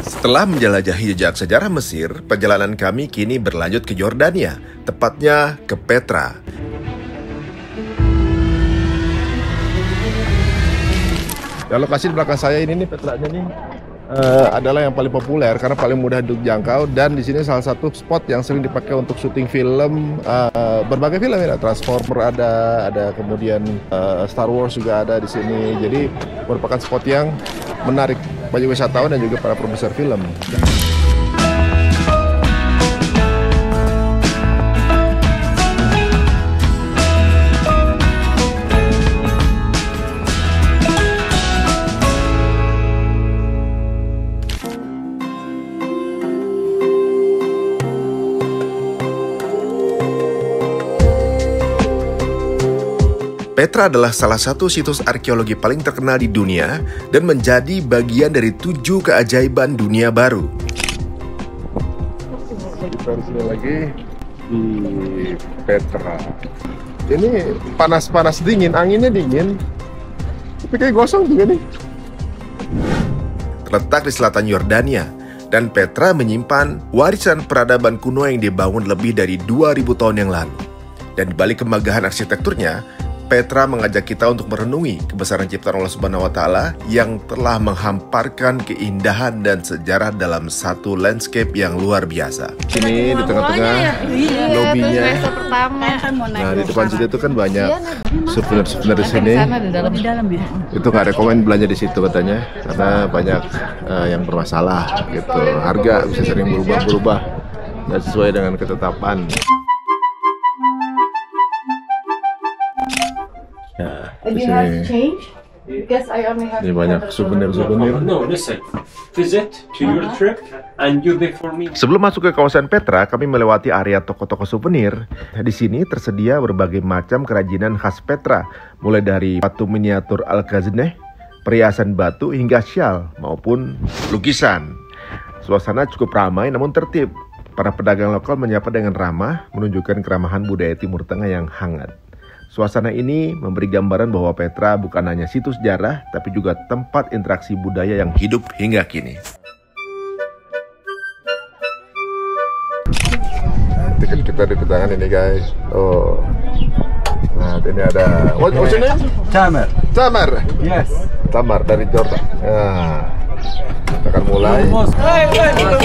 Setelah menjelajahi jejak sejarah Mesir, perjalanan kami kini berlanjut ke Yordania, tepatnya ke Petra. Ya, lokasi di belakang saya ini nih, Petranya nih adalah yang paling populer karena paling mudah dijangkau, dan di sini salah satu spot yang sering dipakai untuk syuting film, berbagai film ya, Transformer ada kemudian Star Wars juga ada di sini. Jadi merupakan spot yang menarik bagi wisatawan dan juga para produser film. Petra adalah salah satu situs arkeologi paling terkenal di dunia dan menjadi bagian dari 7 keajaiban dunia baru. Kita di sini lagi di Petra. Ini panas-panas dingin, anginnya dingin. Tapi kayak gosong juga nih. Terletak di selatan Yordania, dan Petra menyimpan warisan peradaban kuno yang dibangun lebih dari 2000 tahun yang lalu. Dan di balik kemegahan arsitekturnya, Petra mengajak kita untuk merenungi kebesaran ciptaan Allah Subhanahu wa Ta'ala yang telah menghamparkan keindahan dan sejarah dalam satu landscape yang luar biasa. Ini di tengah-tengah lobinya. Nah, di depan situ kan banyak souvenir-souvenir di sini. Itu nggak rekomen belanja di situ katanya, karena banyak yang bermasalah gitu. Harga bisa sering berubah-berubah, tidak sesuai dengan ketetapan. Ya, di sini ini banyak souvenir-souvenir. Sebelum masuk ke kawasan Petra, kami melewati area toko-toko souvenir. Di sini tersedia berbagai macam kerajinan khas Petra, mulai dari batu miniatur Al-Ghazneh, perhiasan batu hingga syal maupun lukisan. Suasana cukup ramai namun tertib. Para pedagang lokal menyapa dengan ramah, menunjukkan keramahan budaya Timur Tengah yang hangat. Suasana ini memberi gambaran bahwa Petra bukan hanya situs sejarah, tapi juga tempat interaksi budaya yang hidup hingga kini. Tiket kita di tangan ini guys. Oh, nah ini ada. What's your name? Tamer. Tamer. Yes. Tamer dari Jordan. Nah, kita akan mulai.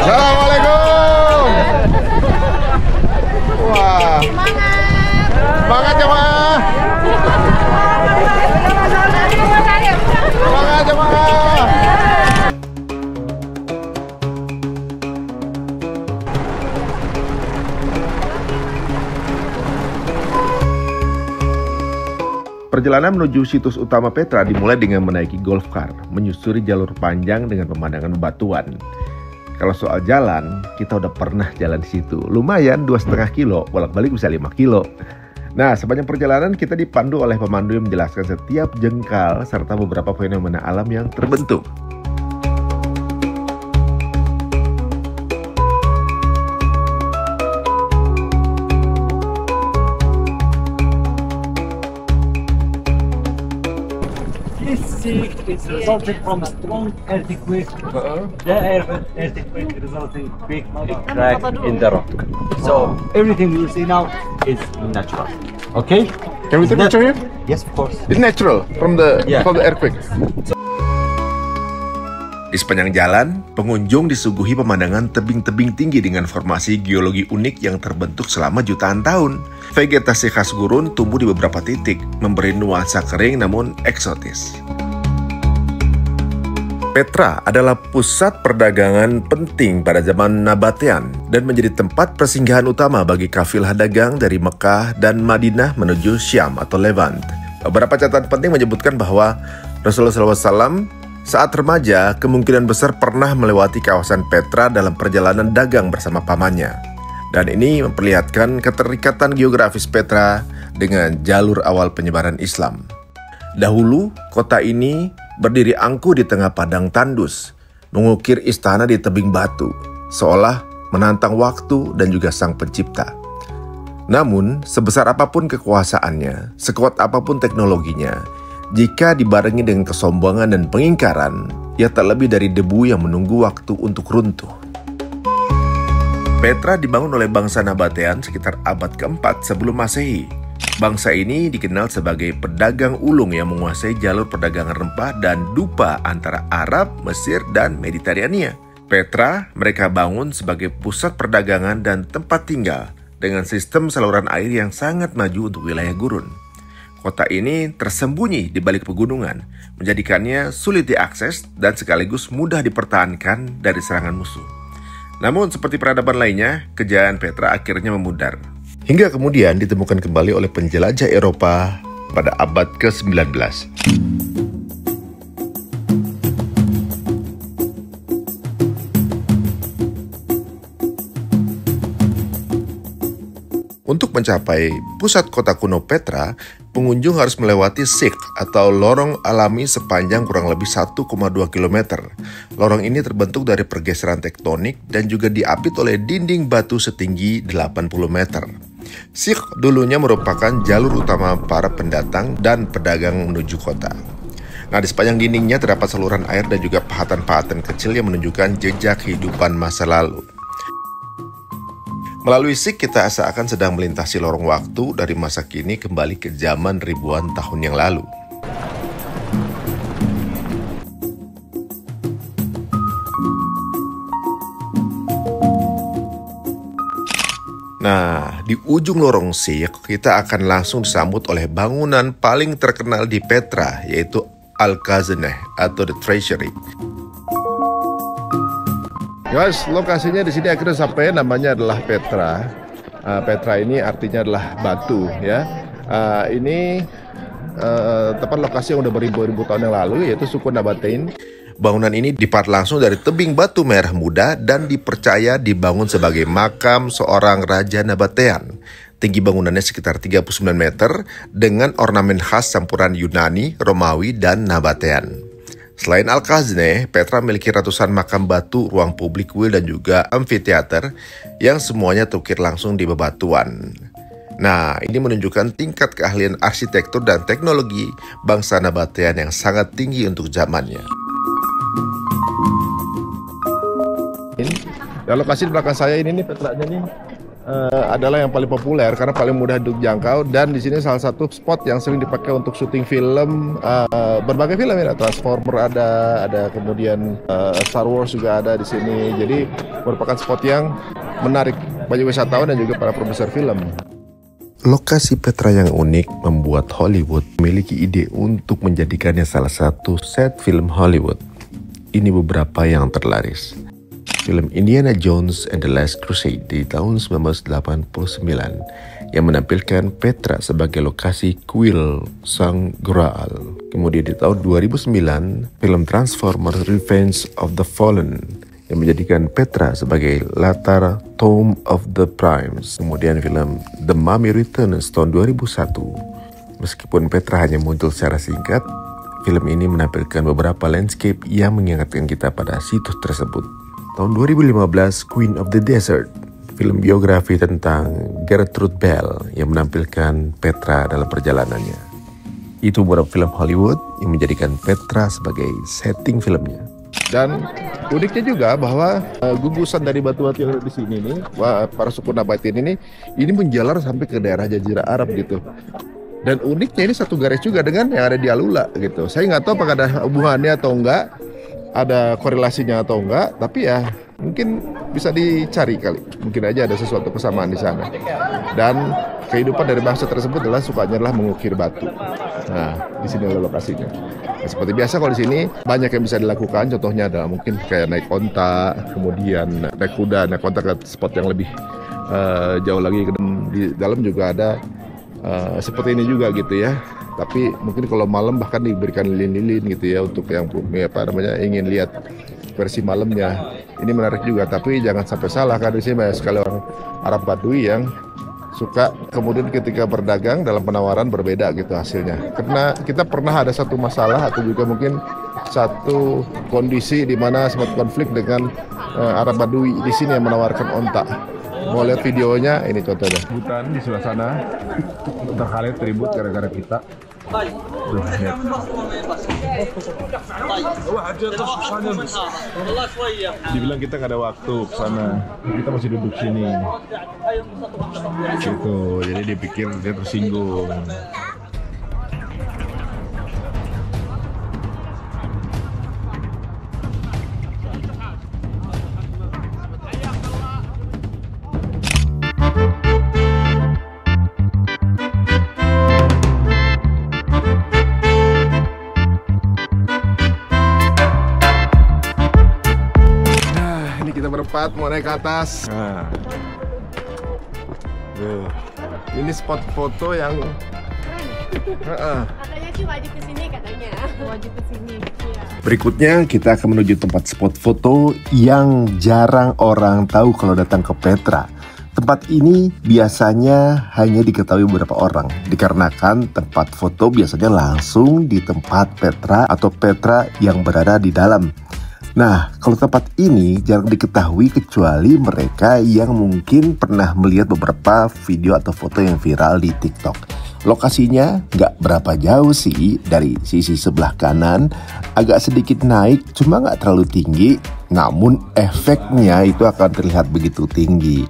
Assalamualaikum. Wah. Semangat jemaah. Semangat jemaah. Perjalanan menuju situs utama Petra dimulai dengan menaiki golf car, menyusuri jalur panjang dengan pemandangan bebatuan. Kalau soal jalan, kita udah pernah jalan di situ. Lumayan 2,5 kilo, bolak-balik bisa 5 kilo. Nah, sepanjang perjalanan kita dipandu oleh pemandu yang menjelaskan setiap jengkal serta beberapa fenomena alam yang terbentuk. It's resulting from a strong earthquake. The earthquake resulting big crack in the rock. So everything you see now is natural. Okay? Can we take a picture here? Yes, of course. It's natural from the earthquake. Di sepanjang jalan, pengunjung disuguhi pemandangan tebing-tebing tinggi dengan formasi geologi unik yang terbentuk selama jutaan tahun. Vegetasi khas gurun tumbuh di beberapa titik, memberi nuansa kering namun eksotis. Petra adalah pusat perdagangan penting pada zaman Nabatean dan menjadi tempat persinggahan utama bagi kafilah dagang dari Mekah dan Madinah menuju Syam atau Levant. Beberapa catatan penting menyebutkan bahwa Rasulullah SAW saat remaja kemungkinan besar pernah melewati kawasan Petra dalam perjalanan dagang bersama pamannya. Dan ini memperlihatkan keterikatan geografis Petra dengan jalur awal penyebaran Islam. Dahulu, kota ini berdiri angkuh di tengah padang tandus, mengukir istana di tebing batu, seolah menantang waktu dan juga sang pencipta. Namun, sebesar apapun kekuasaannya, sekuat apapun teknologinya, Jika dibarengi dengan kesombongan dan pengingkaran, ia tak lebih dari debu yang menunggu waktu untuk runtuh. Petra dibangun oleh bangsa Nabatean sekitar abad ke-4 sebelum Masehi. Bangsa ini dikenal sebagai pedagang ulung yang menguasai jalur perdagangan rempah dan dupa antara Arab, Mesir, dan Mediterania. Petra mereka bangun sebagai pusat perdagangan dan tempat tinggal dengan sistem saluran air yang sangat maju untuk wilayah gurun. Kota ini tersembunyi di balik pegunungan, menjadikannya sulit diakses dan sekaligus mudah dipertahankan dari serangan musuh. Namun seperti peradaban lainnya, kejayaan Petra akhirnya memudar. Hingga kemudian ditemukan kembali oleh penjelajah Eropa pada abad ke-19. Untuk mencapai pusat kota kuno Petra, pengunjung harus melewati Sikh atau lorong alami sepanjang kurang lebih 1,2 km. Lorong ini terbentuk dari pergeseran tektonik dan juga diapit oleh dinding batu setinggi 80 meter. Sikh dulunya merupakan jalur utama para pendatang dan pedagang menuju kota. Nah, di sepanjang dindingnya terdapat saluran air dan juga pahatan-pahatan kecil yang menunjukkan jejak kehidupan masa lalu. Melalui Sikh kita seakan sedang melintasi lorong waktu dari masa kini kembali ke zaman ribuan tahun yang lalu. Nah, di ujung lorong Sikh kita akan langsung disambut oleh bangunan paling terkenal di Petra, yaitu Al-Khazaneh atau The Treasury. Guys, lokasinya di sini akhirnya sampai, namanya adalah Petra. Petra ini artinya adalah batu, ya. Ini tempat lokasi yang udah beribu-ribu tahun yang lalu, yaitu suku Nabatean. Bangunan ini dipahat langsung dari tebing batu merah muda dan dipercaya dibangun sebagai makam seorang raja Nabatean. Tinggi bangunannya sekitar 39 meter dengan ornamen khas campuran Yunani, Romawi, dan Nabatean. Selain Al-Khazaneh, Petra memiliki ratusan makam batu, ruang publik kuil, dan juga amfiteater yang semuanya terukir langsung di bebatuan. Nah, ini menunjukkan tingkat keahlian arsitektur dan teknologi bangsa Nabatean yang sangat tinggi untuk zamannya. Dan lokasi di belakang saya ini nih, Petranya nih, adalah yang paling populer karena paling mudah dijangkau, dan di sini salah satu spot yang sering dipakai untuk syuting film, berbagai film ya, Transformer ada kemudian Star Wars juga ada di sini. Jadi merupakan spot yang menarik bagi wisatawan dan juga para produser film. Lokasi Petra yang unik membuat Hollywood memiliki ide untuk menjadikannya salah satu set film Hollywood. Ini beberapa yang terlaris. Film Indiana Jones and the Last Crusade di tahun 1989 yang menampilkan Petra sebagai lokasi kuil Sang Graal. Kemudian di tahun 2009, film Transformers Revenge of the Fallen yang menjadikan Petra sebagai latar Tomb of the Primes. Kemudian film The Mummy Returns tahun 2001. Meskipun Petra hanya muncul secara singkat, film ini menampilkan beberapa landscape yang mengingatkan kita pada situs tersebut. Tahun 2015, Queen of the Desert, film biografi tentang Gertrude Bell yang menampilkan Petra dalam perjalanannya. Itu beberapa film Hollywood yang menjadikan Petra sebagai setting filmnya. Dan uniknya juga bahwa gugusan dari batu-batu yang ada di sini nih, para suku Nabatean ini menjalar sampai ke daerah Jazirah Arab gitu. Dan uniknya ini satu garis juga dengan yang ada di Alula gitu. Saya nggak tahu apakah ada hubungannya atau enggak, ada korelasinya atau enggak, tapi ya mungkin bisa dicari kali. Mungkin aja ada sesuatu kesamaan di sana. Dan kehidupan dari bangsa tersebut sukanya adalah mengukir batu. Nah, di sini adalah lokasinya. Nah, seperti biasa kalau di sini banyak yang bisa dilakukan. Contohnya adalah mungkin kayak naik onta, kemudian naik kuda, naik onta ke spot yang lebih jauh lagi. Di dalam juga ada seperti ini juga gitu ya. Tapi mungkin kalau malam bahkan diberikan lilin-lilin gitu ya untuk yang ingin lihat versi malamnya. Ini menarik juga, tapi jangan sampai salah karena di sini banyak sekali orang Arab Badui yang suka kemudian ketika berdagang dalam penawaran berbeda gitu hasilnya. Karena kita pernah ada satu masalah atau juga mungkin satu kondisi di mana sempat konflik dengan Arab Badui di sini yang menawarkan onta. Mau lihat videonya, ini contohnya. Hutan di sebelah sana, terkait ribut gara-gara kita. Dibilang kita nggak ada waktu ke sana, kita masih duduk sini. Gitu, jadi dia pikir dia tersinggung. Berempat mau naik ke atas. Nah. Ini spot foto yang katanya sih wajib kesini katanya. Wajib kesini. Ya. Berikutnya kita akan menuju tempat spot foto yang jarang orang tahu kalau datang ke Petra. Tempat ini biasanya hanya diketahui beberapa orang, dikarenakan tempat foto biasanya langsung di tempat Petra atau Petra yang berada di dalam. Nah, kalau tempat ini jarang diketahui kecuali mereka yang mungkin pernah melihat beberapa video atau foto yang viral di TikTok. Lokasinya nggak berapa jauh sih dari sisi sebelah kanan, agak sedikit naik, cuma nggak terlalu tinggi, namun efeknya itu akan terlihat begitu tinggi.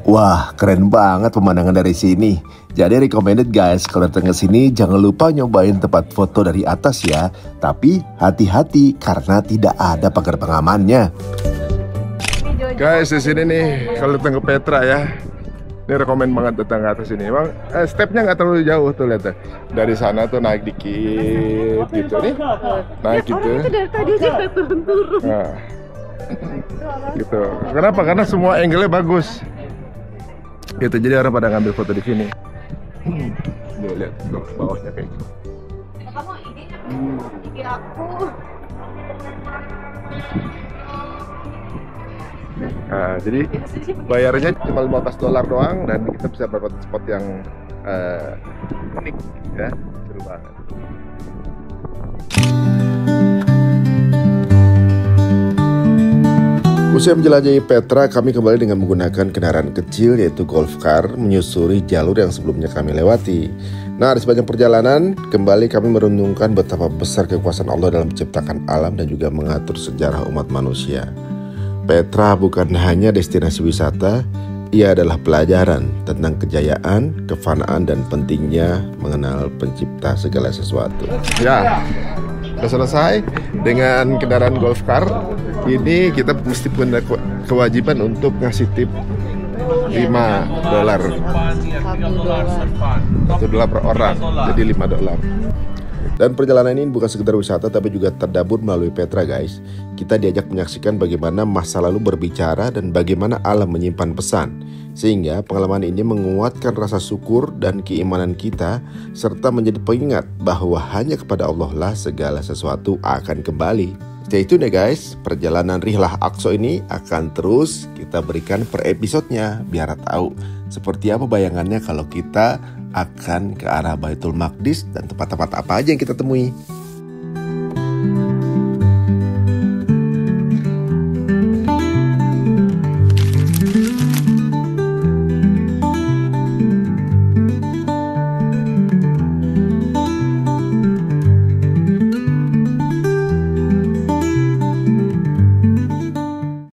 Wah, keren banget pemandangan dari sini. Jadi recommended guys, kalau datang ke sini jangan lupa nyobain tempat foto dari atas ya. Tapi hati-hati karena tidak ada pagar pengamannya. Guys, di sini nih kalau datang ke Petra ya. Ini rekomend banget datang ke atas ini. Emang stepnya nggak terlalu jauh tuh, lihat. Dari sana tuh naik dikit gitu nih. Naik gitu. Dari tadi juga turun-turun. Nah, gitu. Kenapa? Karena semua angle-nya bagus. Gitu, jadi orang pada ngambil foto di sini. Lihat bawahnya kayak gitu. Kamu ini pikir aku. Nah, jadi bayarnya cuma $15 doang dan kita bisa dapat spot yang unik ya, seru banget. Usai menjelajahi Petra, kami kembali dengan menggunakan kendaraan kecil yaitu golf car menyusuri jalur yang sebelumnya kami lewati. Nah, di sepanjang perjalanan, kembali kami merenungkan betapa besar kekuasaan Allah dalam menciptakan alam dan juga mengatur sejarah umat manusia. Petra bukan hanya destinasi wisata, ia adalah pelajaran tentang kejayaan, kefanaan, dan pentingnya mengenal pencipta segala sesuatu. Ya, sudah selesai dengan kendaraan golf car. Ini kita mesti punya kewajiban untuk ngasih tip $5. $1 per orang, jadi $5. Dan perjalanan ini bukan sekedar wisata tapi juga terdabur melalui Petra guys. Kita diajak menyaksikan bagaimana masa lalu berbicara dan bagaimana alam menyimpan pesan. Sehingga pengalaman ini menguatkan rasa syukur dan keimanan kita serta menjadi pengingat bahwa hanya kepada Allah lah segala sesuatu akan kembali. Stay tune ya guys, perjalanan Rihlah Aqsa ini akan terus kita berikan per episodenya biar tahu seperti apa bayangannya kalau kita akan ke arah Baitul Maqdis dan tempat-tempat apa aja yang kita temui.